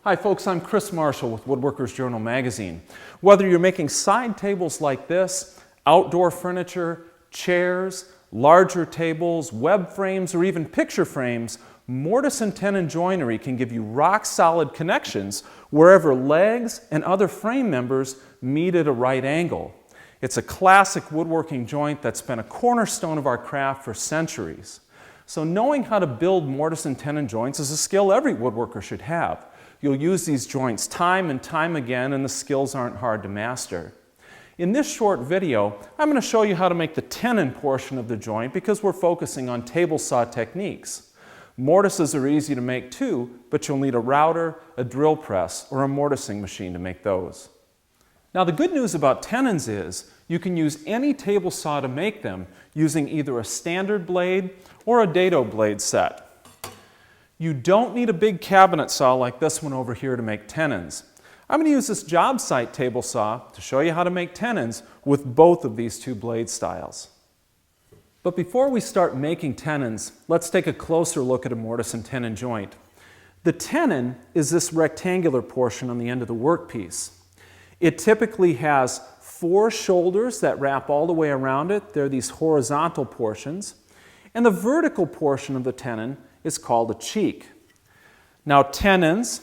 Hi folks, I'm Chris Marshall with Woodworkers Journal magazine. Whether you're making side tables like this, outdoor furniture, chairs, larger tables, web frames, or even picture frames, mortise and tenon joinery can give you rock-solid connections wherever legs and other frame members meet at a right angle. It's a classic woodworking joint that's been a cornerstone of our craft for centuries. So knowing how to build mortise and tenon joints is a skill every woodworker should have. You'll use these joints time and time again, and the skills aren't hard to master. In this short video, I'm going to show you how to make the tenon portion of the joint because we're focusing on table saw techniques. Mortises are easy to make too, but you'll need a router, a drill press, or a mortising machine to make those. Now the good news about tenons is you can use any table saw to make them using either a standard blade or a dado blade set. You don't need a big cabinet saw like this one over here to make tenons. I'm going to use this job site table saw to show you how to make tenons with both of these two blade styles. But before we start making tenons, let's take a closer look at a mortise and tenon joint. The tenon is this rectangular portion on the end of the workpiece. It typically has 4 shoulders that wrap all the way around it. They're these horizontal portions. And the vertical portion of the tenon is called a cheek. Now tenons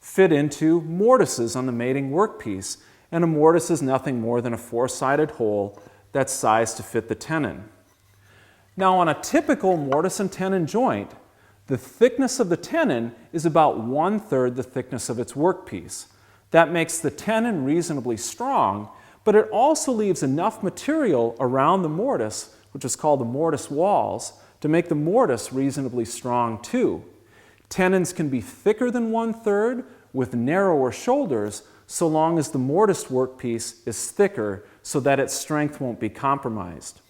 fit into mortises on the mating workpiece, and a mortise is nothing more than a 4-sided hole that's sized to fit the tenon. Now on a typical mortise and tenon joint, the thickness of the tenon is about 1/3 the thickness of its workpiece. That makes the tenon reasonably strong, but it also leaves enough material around the mortise, which is called the mortise walls, to make the mortise reasonably strong too. Tenons can be thicker than 1/3 with narrower shoulders so long as the mortised workpiece is thicker so that its strength won't be compromised.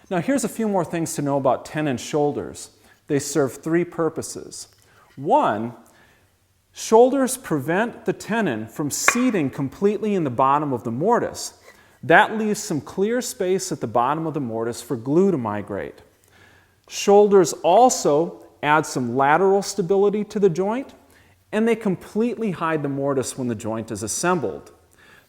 Now here's a few more things to know about tenon shoulders. They serve 3 purposes. 1, shoulders prevent the tenon from seating completely in the bottom of the mortise. That leaves some clear space at the bottom of the mortise for glue to migrate. Shoulders also add some lateral stability to the joint, and they completely hide the mortise when the joint is assembled.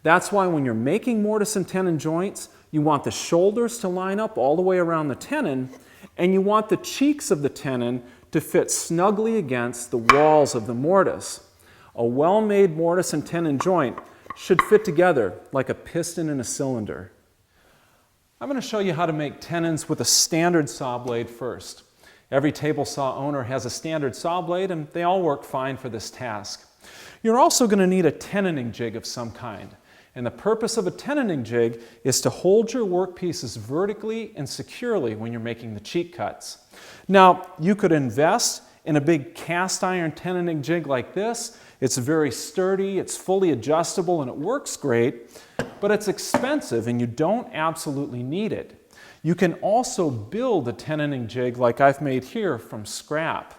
That's why when you're making mortise and tenon joints, you want the shoulders to line up all the way around the tenon, and you want the cheeks of the tenon to fit snugly against the walls of the mortise. A well-made mortise and tenon joint should fit together like a piston in a cylinder. I'm going to show you how to make tenons with a standard saw blade first. Every table saw owner has a standard saw blade, and they all work fine for this task. You're also going to need a tenoning jig of some kind. And the purpose of a tenoning jig is to hold your workpieces vertically and securely when you're making the cheek cuts. Now, you could invest in a big cast iron tenoning jig like this. It's very sturdy, it's fully adjustable, and it works great, but it's expensive and you don't absolutely need it. You can also build a tenoning jig like I've made here from scrap.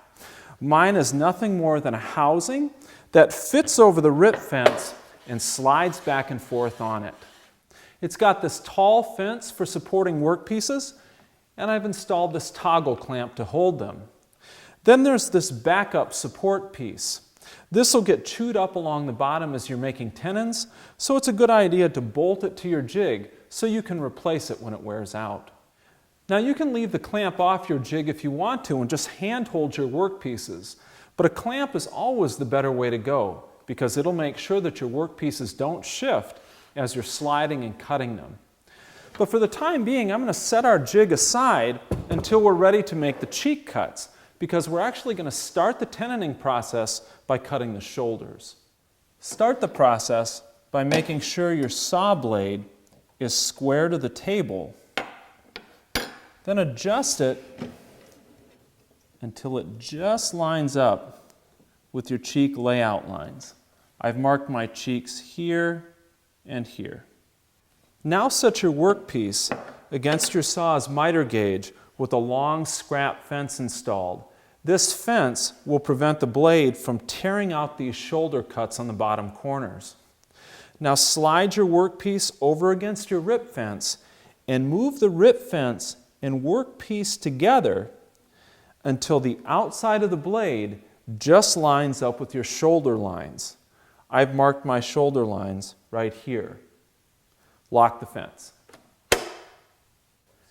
Mine is nothing more than a housing that fits over the rip fence and slides back and forth on it. It's got this tall fence for supporting workpieces, and I've installed this toggle clamp to hold them. Then there's this backup support piece. This will get chewed up along the bottom as you're making tenons, so it's a good idea to bolt it to your jig so you can replace it when it wears out. Now you can leave the clamp off your jig if you want to and just hand hold your workpieces, but a clamp is always the better way to go because it'll make sure that your workpieces don't shift as you're sliding and cutting them. But for the time being, I'm going to set our jig aside until we're ready to make the cheek cuts, because we're actually going to start the tenoning process by cutting the shoulders. Start the process by making sure your saw blade is square to the table. Then adjust it until it just lines up with your cheek layout lines. I've marked my cheeks here and here. Now set your workpiece against your saw's miter gauge with a long scrap fence installed. This fence will prevent the blade from tearing out these shoulder cuts on the bottom corners. Now slide your workpiece over against your rip fence and move the rip fence and workpiece together until the outside of the blade just lines up with your shoulder lines. I've marked my shoulder lines right here. Lock the fence.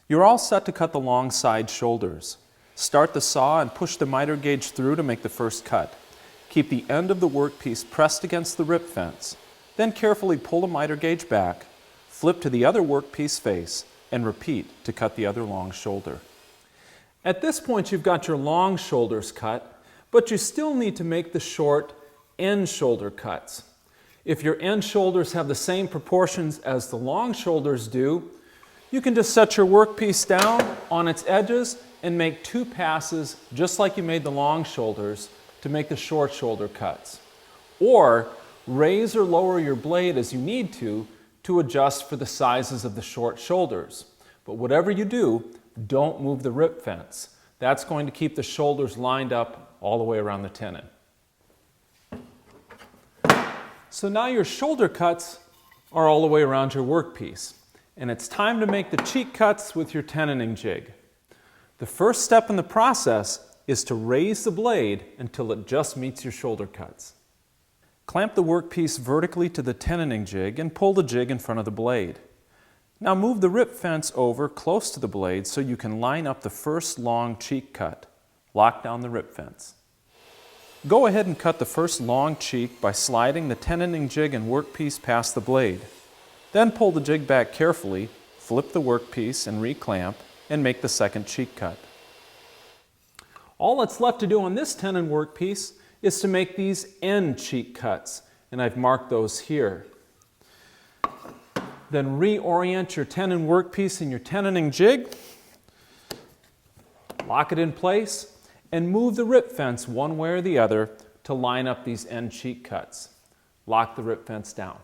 You're all set to cut the long side shoulders. Start the saw and push the miter gauge through to make the first cut. Keep the end of the workpiece pressed against the rip fence. Then carefully pull the miter gauge back, flip to the other workpiece face, and repeat to cut the other long shoulder. At this point, you've got your long shoulders cut, but you still need to make the short end shoulder cuts. If your end shoulders have the same proportions as the long shoulders do, you can just set your workpiece down on its edges and make 2 passes just like you made the long shoulders to make the short shoulder cuts. Or raise or lower your blade as you need to adjust for the sizes of the short shoulders. But whatever you do, don't move the rip fence. That's going to keep the shoulders lined up all the way around the tenon. So now your shoulder cuts are all the way around your workpiece, and it's time to make the cheek cuts with your tenoning jig. The first step in the process is to raise the blade until it just meets your shoulder cuts. Clamp the workpiece vertically to the tenoning jig and pull the jig in front of the blade. Now move the rip fence over close to the blade so you can line up the first long cheek cut. Lock down the rip fence. Go ahead and cut the first long cheek by sliding the tenoning jig and workpiece past the blade. Then pull the jig back carefully, flip the workpiece and reclamp, and make the second cheek cut. All that's left to do on this tenon workpiece is to make these end cheek cuts, and I've marked those here. Then reorient your tenon workpiece in your tenoning jig, lock it in place, and move the rip fence one way or the other to line up these end cheek cuts. Lock the rip fence down.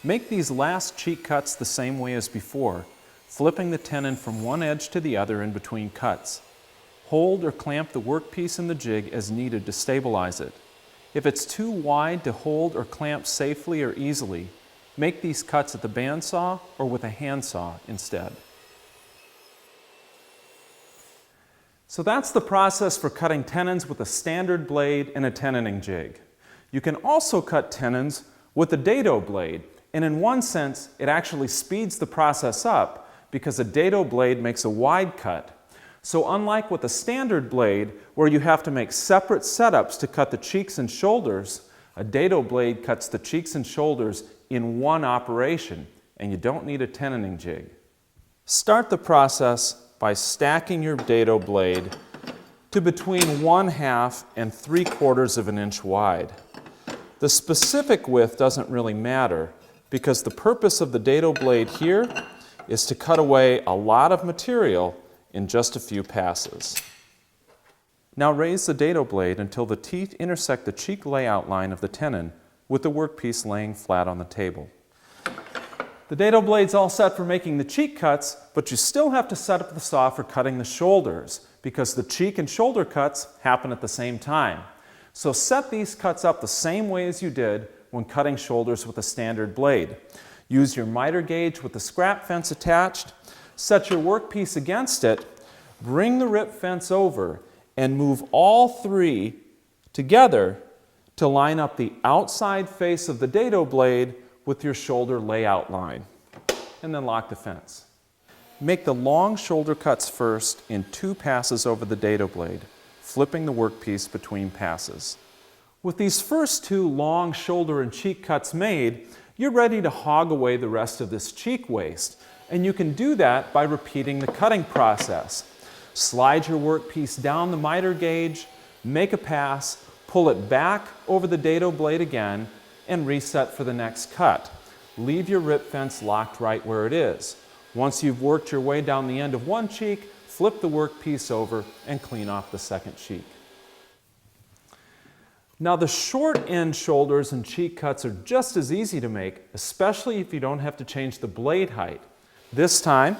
Make these last cheek cuts the same way as before, flipping the tenon from one edge to the other in between cuts. Hold or clamp the workpiece in the jig as needed to stabilize it. If it's too wide to hold or clamp safely or easily, make these cuts at the bandsaw or with a handsaw instead. So that's the process for cutting tenons with a standard blade and a tenoning jig. You can also cut tenons with a dado blade, and in one sense, it actually speeds the process up because a dado blade makes a wide cut. So unlike with a standard blade, where you have to make separate setups to cut the cheeks and shoulders, a dado blade cuts the cheeks and shoulders in one operation, and you don't need a tenoning jig. Start the process by stacking your dado blade to between 1/2 and 3/4 of an inch wide. The specific width doesn't really matter because the purpose of the dado blade here is to cut away a lot of material in just a few passes. Now raise the dado blade until the teeth intersect the cheek layout line of the tenon with the workpiece laying flat on the table. The dado blade's all set for making the cheek cuts, but you still have to set up the saw for cutting the shoulders because the cheek and shoulder cuts happen at the same time. So set these cuts up the same way as you did when cutting shoulders with a standard blade. Use your miter gauge with the scrap fence attached, set your workpiece against it, bring the rip fence over, and move all 3 together to line up the outside face of the dado blade with your shoulder layout line, and then lock the fence. Make the long shoulder cuts first in 2 passes over the dado blade, flipping the workpiece between passes. With these first 2 long shoulder and cheek cuts made, you're ready to hog away the rest of this cheek waste, and you can do that by repeating the cutting process. Slide your workpiece down the miter gauge, make a pass, pull it back over the dado blade again, and reset for the next cut. Leave your rip fence locked right where it is. Once you've worked your way down the end of one cheek, flip the workpiece over and clean off the second cheek. Now the short end shoulders and cheek cuts are just as easy to make, especially if you don't have to change the blade height. This time,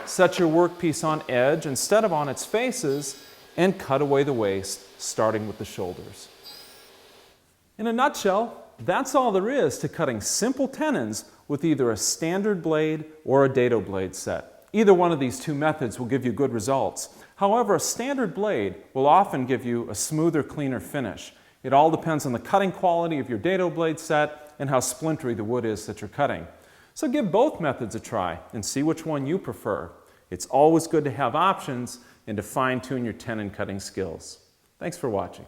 set your workpiece on edge instead of on its faces and cut away the waste, starting with the shoulders. In a nutshell, that's all there is to cutting simple tenons with either a standard blade or a dado blade set. Either one of these two methods will give you good results. However, a standard blade will often give you a smoother, cleaner finish. It all depends on the cutting quality of your dado blade set and how splintery the wood is that you're cutting. So give both methods a try and see which one you prefer. It's always good to have options and to fine-tune your tenon cutting skills. Thanks for watching.